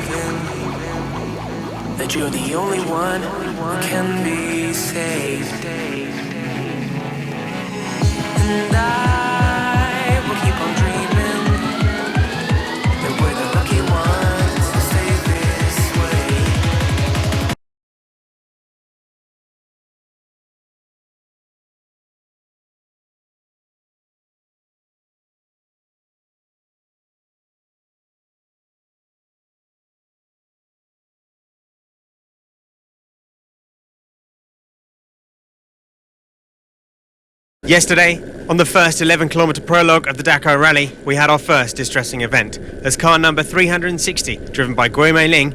believing that you're the only one who can be saved. And I will keep on dreaming that we're the lucky ones to stay this way. Yesterday, on the first 11-kilometre prologue of the Dakar Rally, we had our first distressing event, as car number 360, driven by Gui Mei-ling,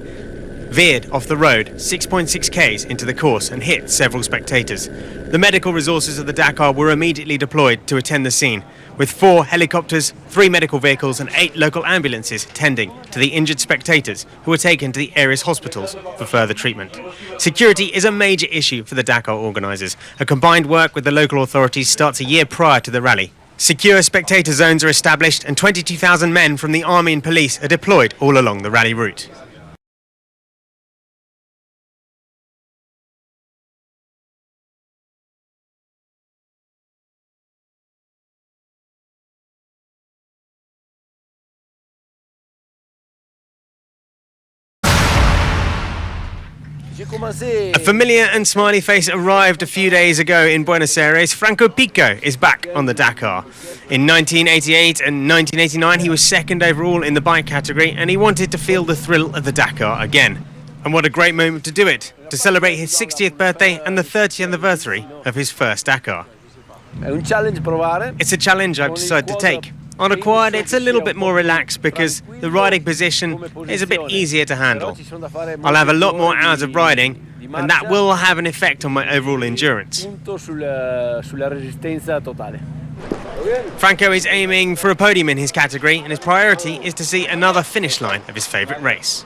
veered off the road 6.6 k's into the course and hit several spectators. The medical resources of the Dakar were immediately deployed to attend the scene, with 4 helicopters, 3 medical vehicles and 8 local ambulances tending to the injured spectators who were taken to the area's hospitals for further treatment. Security is a major issue for the Dakar organisers. A combined work with the local authorities starts a year prior to the rally. Secure spectator zones are established and 22,000 men from the army and police are deployed all along the rally route. A familiar and smiley face arrived a few days ago in Buenos Aires. Franco Pico is back on the Dakar. In 1988 and 1989 he was second overall in the bike category and he wanted to feel the thrill of the Dakar again. And what a great moment to do it, to celebrate his 60th birthday and the 30th anniversary of his first Dakar. It's a challenge I've decided to take. On a quad, it's a little bit more relaxed because the riding position is a bit easier to handle. I'll have a lot more hours of riding, and that will have an effect on my overall endurance. Franco is aiming for a podium in his category, and his priority is to see another finish line of his favourite race.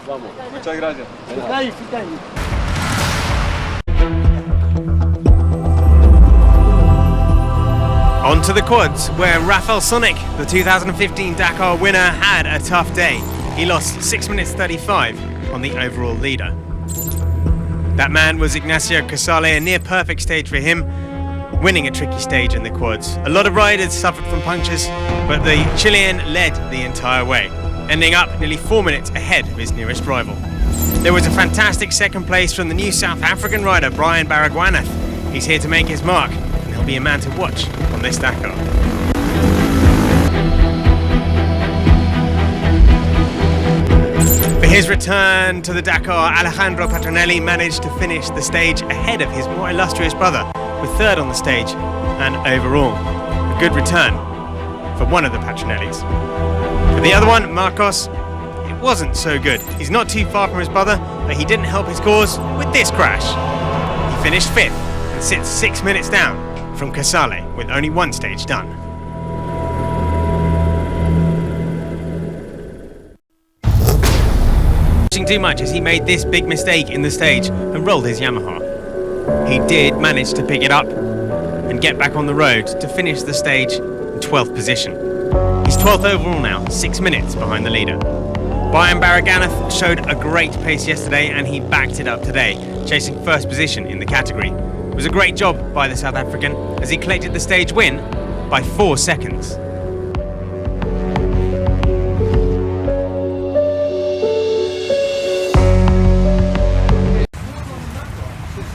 On to the quads, where Rafael Sonic, the 2015 Dakar winner, had a tough day. He lost 6 minutes 35 on the overall leader. That man was Ignacio Casale, a near-perfect stage for him, winning a tricky stage in the quads. A lot of riders suffered from punctures, but the Chilean led the entire way, ending up nearly 4 minutes ahead of his nearest rival. There was a fantastic second place from the new South African rider, Brian Baragwanath. He's here to make his mark. He'll be a man to watch on this Dakar. For his return to the Dakar, Alejandro Patronelli managed to finish the stage ahead of his more illustrious brother, with third on the stage and overall. A good return for one of the Patronellis. For the other one, Marcos, it wasn't so good. He's not too far from his brother, but he didn't help his cause with this crash. He finished 5th and sits 6 minutes down from Casale, with only 1 stage done. Too much as he made this big mistake in the stage and rolled his Yamaha. He did manage to pick it up and get back on the road to finish the stage in 12th position. He's 12th overall now, 6 minutes behind the leader. Brian Baragwanath showed a great pace yesterday and he backed it up today, chasing first position in the category. It was a great job by the South African as he collected the stage win by 4 seconds.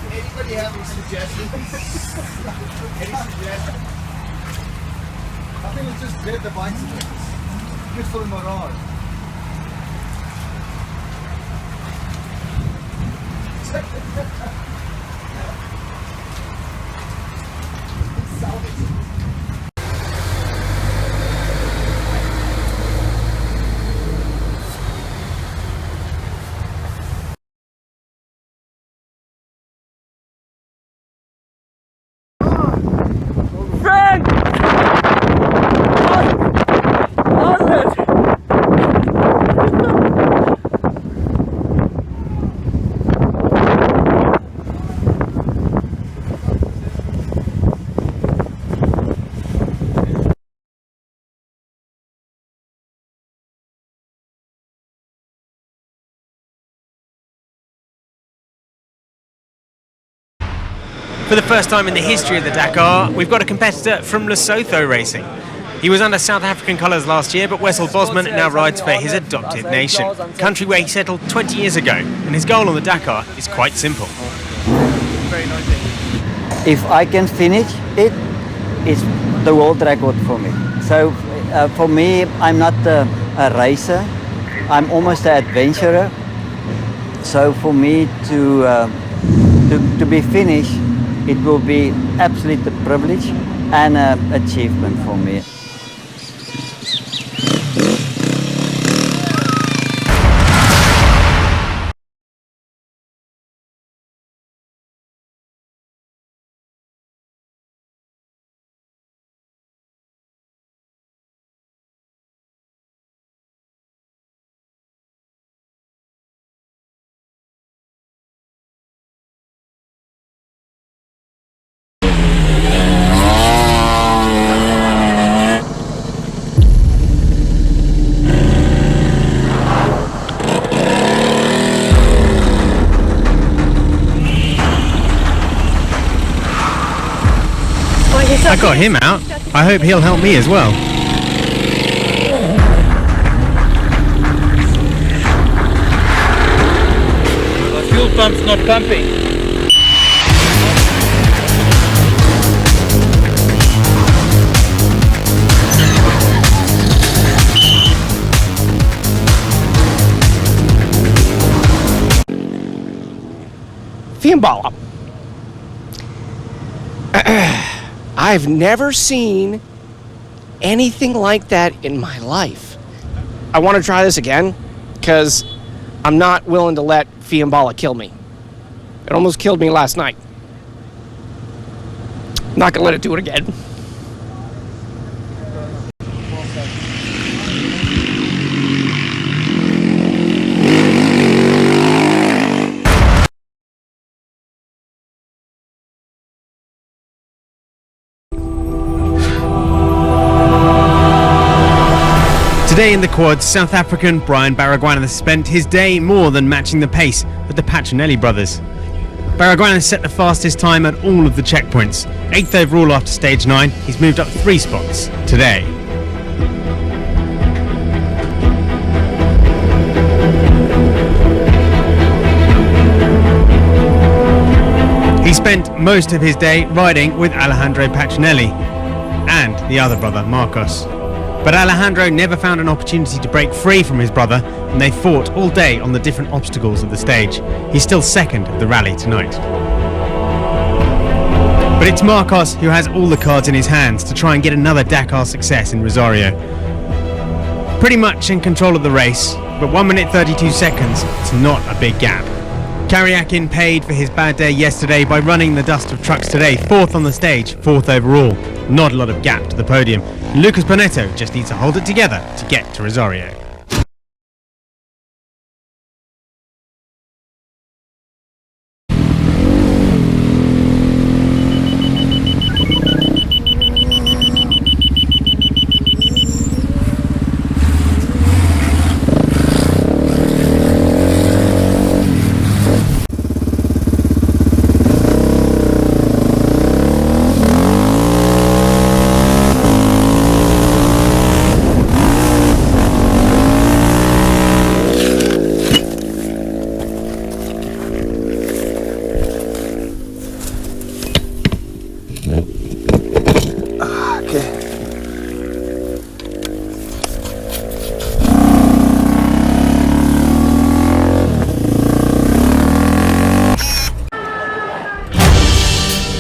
Anybody have any suggestions? Any suggestions? I think let's just bid the bicycles. Just for the morale. For the first time in the history of the Dakar, we've got a competitor from Lesotho racing. He was under South African colours last year, but Wessel Bosman now rides for his adopted nation, country where he settled 20 years ago, and his goal on the Dakar is quite simple. If I can finish it, it's the world record for me. So for me, I'm not a racer, I'm almost an adventurer. So for me to be finished, it will be absolutely a privilege and an achievement for me. I got him out. I hope he'll help me as well. The fuel pump's not pumping. Philipie. I've never seen anything like that in my life. I want to try this again because I'm not willing to let Philipie kill me. It almost killed me last night. I'm not going to let it do it again. Today in the quads, South African Brian Baragwanath spent his day more than matching the pace of the Petronelli brothers. Baragwanath set the fastest time at all of the checkpoints. 8th overall after stage 9, he's moved up 3 spots today. He spent most of his day riding with Alejandro Petronelli and the other brother, Marcos. But Alejandro never found an opportunity to break free from his brother, and they fought all day on the different obstacles of the stage. He's still second of the rally tonight. But it's Marcos who has all the cards in his hands to try and get another Dakar success in Rosario. Pretty much in control of the race, but 1 minute 32 seconds, it's not a big gap. Karyakin paid for his bad day yesterday by running the dust of trucks today, 4th on the stage, 4th overall. Not a lot of gap to the podium. Lucas Bonetto just needs to hold it together to get to Rosario.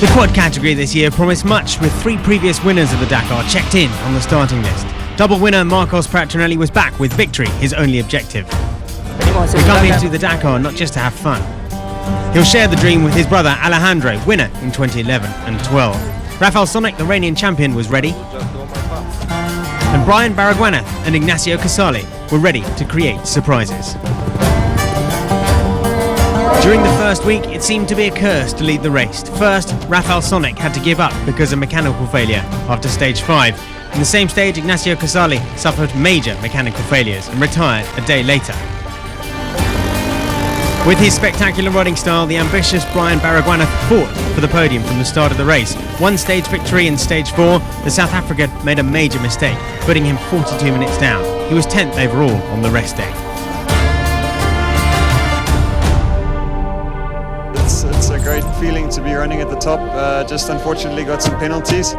The quad category this year promised much, with 3 previous winners of the Dakar checked in on the starting list. Double winner Marcos Petronelli was back with victory, his only objective. We're coming into the Dakar not just to have fun. He'll share the dream with his brother Alejandro, winner in 2011 and 12. Rafael Sonic, the reigning champion, was ready. And Brian Baragwanath and Ignacio Casale were ready to create surprises. During the first week, it seemed to be a curse to lead the race. First, Rafael Sonic had to give up because of mechanical failure after stage 5. In the same stage, Ignacio Casale suffered major mechanical failures and retired a day later. With his spectacular riding style, the ambitious Brian Baragwanath fought for the podium from the start of the race. One stage victory in stage 4, the South African made a major mistake, putting him 42 minutes down. He was 10th overall on the rest day. It's a great feeling to be running at the top, just unfortunately got some penalties.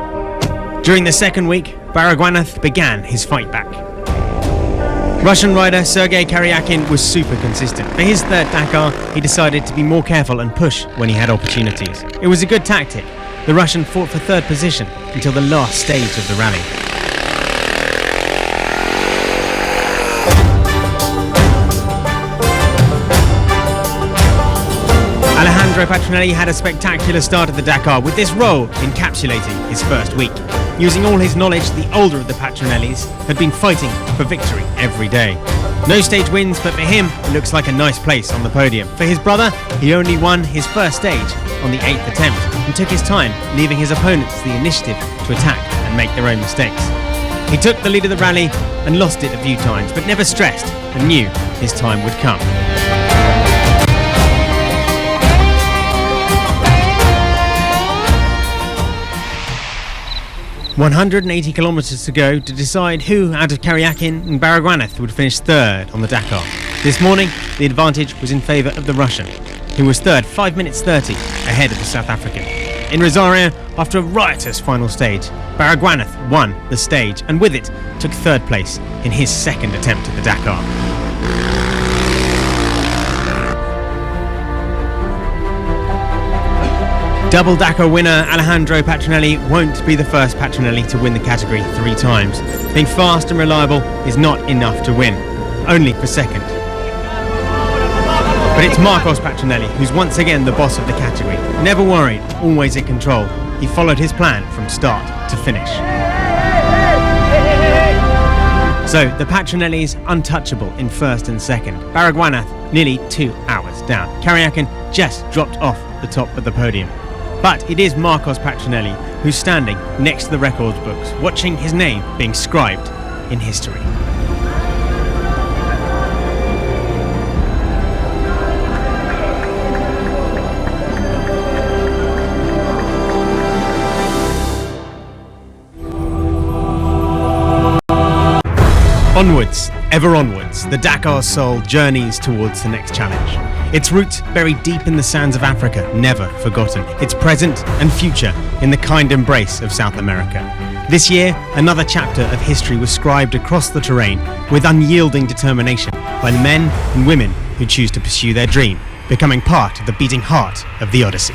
During the second week, Baragwanath began his fight back. Russian rider Sergei Karyakin was super consistent. For his third Dakar, he decided to be more careful and push when he had opportunities. It was a good tactic. The Russian fought for third position until the last stage of the rally. Alejandro Petronelli had a spectacular start at the Dakar, with this roll encapsulating his first week. Using all his knowledge, the older of the Petronellis had been fighting for victory every day. No stage wins, but for him, it looks like a nice place on the podium. For his brother, he only won his first stage on the 8th attempt and took his time, leaving his opponents the initiative to attack and make their own mistakes. He took the lead of the rally and lost it a few times, but never stressed and knew his time would come. 180 kilometres to go to decide who out of Karyakin and Baragwanath would finish third on the Dakar. This morning, the advantage was in favour of the Russian, who was third 5 minutes 30 ahead of the South African. In Rosario, after a riotous final stage, Baragwanath won the stage and with it took third place in his second attempt at the Dakar. Double Dakar winner Alejandro Petronelli won't be the first Petronelli to win the category 3 times. Being fast and reliable is not enough to win, only for second. But it's Marcos Petronelli who's once again the boss of the category. Never worried, always in control. He followed his plan from start to finish. So the Petronellis untouchable in first and second. Baragwanath nearly 2 hours down. Karyakin just dropped off the top of the podium. But it is Marcos Petronelli who's standing next to the records books, watching his name being scribed in history. Onwards, ever onwards, the Dakar soul journeys towards the next challenge. Its roots buried deep in the sands of Africa, never forgotten. Its present and future in the kind embrace of South America. This year, another chapter of history was scribed across the terrain with unyielding determination by the men and women who choose to pursue their dream, becoming part of the beating heart of the Odyssey.